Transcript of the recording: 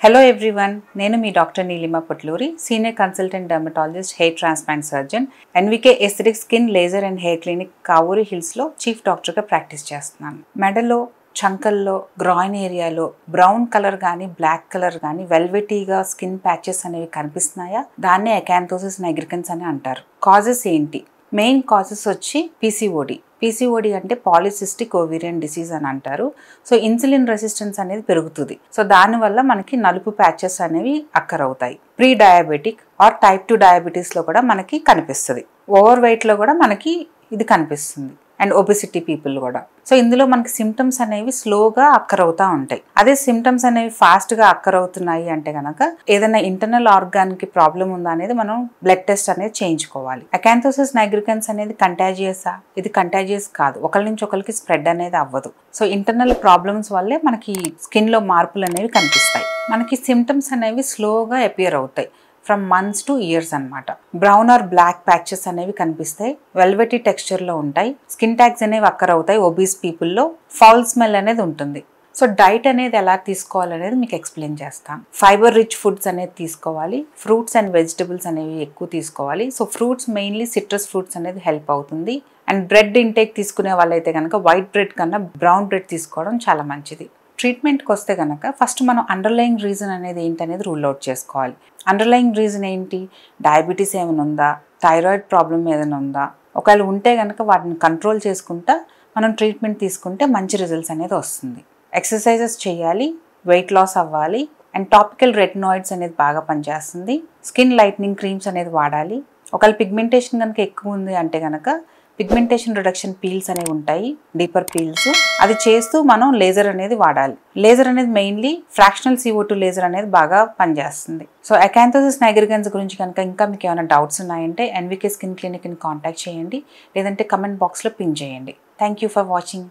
Hello everyone, నేను మీ doctor Neelima Potluri, senior consultant dermatologist, hair transplant surgeon, NVK aesthetic skin laser and hair clinic Kavuri హిల్స్లో chief డాక్టర్గా practice చేస్తున్నాను. మెడలో, చంకల్లో, గ్రాయిన్ ఏరియాలో బ్రౌన్ కలర్ కానీ బ్లాక్ కలర్ కానీ వెల్వెటీగా స్కిన్ ప్యాచెస్ అనేవి కనిపిస్తున్నాయా? దాన్నే అకాంతోసిస్ నైగ్రికన్స్ అని అంటారు. కాజెస్ ఏంటి? మెయిన్ కాజెస్ వచ్చి పీసీఓడి అంటే పాలిసిస్టిక్ ఓవేరియన్ డిసీజ్ అని అంటారు. సో ఇన్సులిన్ రెసిస్టెన్స్ అనేది పెరుగుతుంది. సో దానివల్ల మనకి నలుపు ప్యాచెస్ అనేవి అక్కర్ అవుతాయి. ప్రీ డయాబెటిక్ ఆర్ టైప్ 2 డయాబెటీస్లో కూడా మనకి కనిపిస్తుంది. ఓవర్ వెయిట్లో కూడా మనకి ఇది కనిపిస్తుంది. అండ్ ఒబెసిటీ పీపుల్ కూడా. సో ఇందులో మనకి సిమ్టమ్స్ అనేవి స్లోగా అక్కర్ అవుతూ ఉంటాయి. అదే సిమ్టమ్స్ అనేవి ఫాస్ట్గా అక్కర్ అవుతున్నాయి అంటే కనుక ఏదైనా ఇంటర్నల్ ఆర్గాన్కి ప్రాబ్లం ఉందా అనేది మనం బ్లడ్ టెస్ట్ అనేది చేయించుకోవాలి. అకాంతోసిస్ నైగ్రికన్స్ అనేది కంటాజియసా? ఇది కంటాజియస్ కాదు. ఒకరి నుంచి ఒకరికి స్ప్రెడ్ అనేది అవ్వదు. సో ఇంటర్నల్ ప్రాబ్లమ్స్ వల్లే మనకి స్కిన్లో మార్పులు అనేవి కనిపిస్తాయి. మనకి సిమ్టమ్స్ అనేవి స్లోగా అపియర్ అవుతాయి. ఫ్రమ్ మంత్స్ టు ఇయర్స్ అనమాట. బ్రౌన్ ఆర్ బ్లాక్ ప్యాచెస్ అనేవి కనిపిస్తాయి. వెల్వెటీ టెక్స్చర్లో ఉంటాయి. స్కిన్ ట్యాగ్స్ అనేవి అక్కర్ అవుతాయి. ఒబీస్ పీపుల్లో ఫౌల్ స్మెల్ అనేది ఉంటుంది. సో డైట్ అనేది ఎలా తీసుకోవాలనేది మీకు ఎక్స్ప్లెయిన్ చేస్తాను. ఫైబర్ రిచ్ ఫుడ్స్ అనేది తీసుకోవాలి. ఫ్రూట్స్ అండ్ వెజిటబుల్స్ అనేవి ఎక్కువ తీసుకోవాలి. So fruits mainly citrus fruits అనేది హెల్ప్ అవుతుంది. అండ్ బ్రెడ్ ఇంటేక్ తీసుకునే వాళ్ళైతే కనుక వైట్ బ్రెడ్ కన్నా బ్రౌన్ బ్రెడ్ తీసుకోవడం చాలా మంచిది. ట్రీట్మెంట్కి వస్తే కనుక ఫస్ట్ మనం అండర్లయింగ్ రీజన్ అనేది ఏంటనేది రూల్ అవుట్ చేసుకోవాలి. అండర్లయింగ్ రీజన్ ఏంటి? డయాబెటీస్ ఏమైనా ఉందా? థైరాయిడ్ ప్రాబ్లం ఏదైనా ఉందా? ఒకవేళ ఉంటే కనుక వాటిని కంట్రోల్ చేసుకుంటా మనం ట్రీట్మెంట్ తీసుకుంటే మంచి రిజల్ట్స్ అనేది వస్తుంది. ఎక్సర్సైజెస్ చేయాలి, వెయిట్ లాస్ అవ్వాలి, అండ్ టాపికల్ రెటినాయిడ్స్ అనేది బాగా పనిచేస్తుంది. స్కిన్ లైట్నింగ్ క్రీమ్స్ అనేది వాడాలి. ఒకవేళ పిగ్మెంటేషన్ కనుక ఎక్కువ ఉంది అంటే కనుక పిగ్మెంటేషన్ రిడక్షన్ పీల్స్ అనేవి ఉంటాయి, డీపర్ పీల్స్. అది చేస్తూ మనం లేజర్ అనేది వాడాలి. లేజర్ అనేది మెయిన్లీ ఫ్రాక్షనల్ CO2 లేజర్ అనేది బాగా పనిచేస్తుంది. సో అకాంతోసిస్ నైగ్రికన్స్ గురించి కనుక ఇంకా మీకు ఏమైనా డౌట్స్ ఉన్నాయంటే ఎన్వికే స్కిన్ క్లినిక్ని కాంటాక్ట్ చేయండి, లేదంటే కమెంట్ బాక్స్లో పిన్ చేయండి. Thank you for watching.